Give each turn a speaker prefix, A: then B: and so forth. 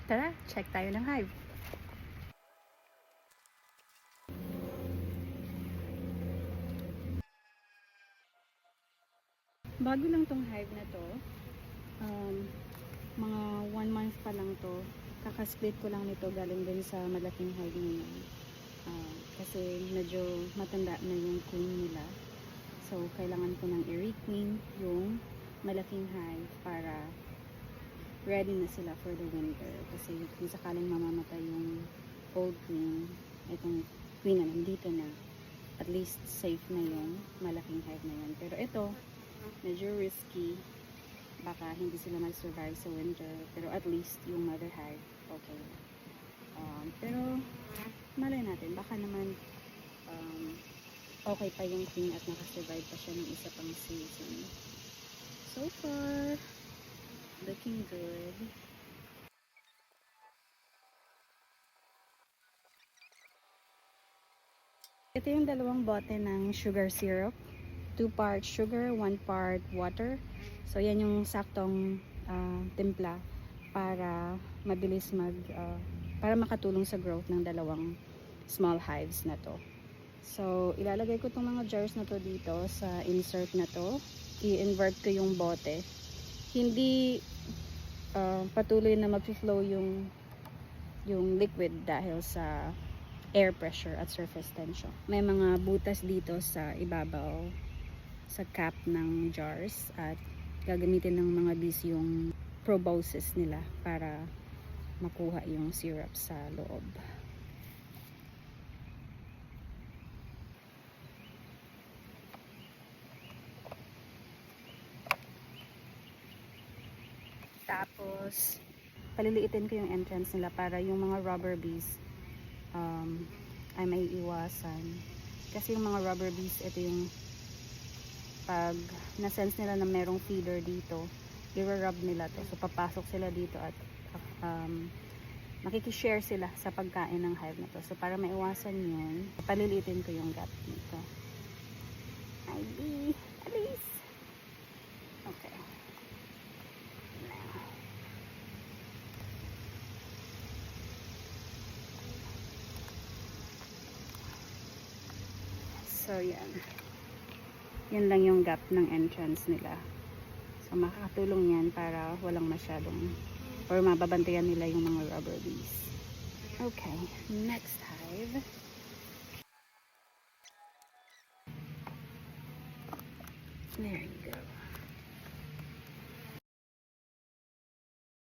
A: Tara, check tayo ng hive. Bago lang tong hive na to. Mga 1 month pa lang to. Kakasplit ko lang nito galing din sa malaking hive nila. Kasi medyo matanda na yung queen nila. So, kailangan ko ng i-requeen yung malaking hive para ready na sila for the winter. Kasi kung sakaling mamamatay yung old queen, itong queen na nandito na, at least safe na yung malaking hive na yun. Pero ito, medyo risky. Baka hindi sila mag-survive sa winter. Pero at least yung mother hive, okay. Pero malay natin, baka naman okay pa yung queen at nakasurvive pa siya ng isa pang season. So far, looking good. Ito yung dalawang bote ng sugar syrup. 2 parts sugar, 1 part water. So, yan yung saktong timpla para mabilis para makatulong sa growth ng dalawang small hives na to. So, ilalagay ko itong mga jars na to dito sa insert na to. I-invert ko yung bote. Hindi patuloy na mag-flow yung liquid dahil sa air pressure at surface tension. May mga butas dito sa ibabaw sa cap ng jars at gagamitin ng mga bees yung proboscis nila para makuha yung syrup sa loob. Tapos paliliitin ko yung entrance nila para yung mga rubber bees ay may iwasan. Kasi yung mga rubber bees, ito yung pag na-sense nila na merong feeder dito, i-rub nila to. So, papasok sila dito at makikishare sila sa pagkain ng hive na to. So, para maiwasan yun, palilitin ko yung gap dito. Ivy, Alice! Okay. Now. So, yan. Yan lang yung gap ng entrance nila. So, makakatulong yan para walang masyadong or mababantayan nila yung mga rubber bees. Okay, next hive. There you go.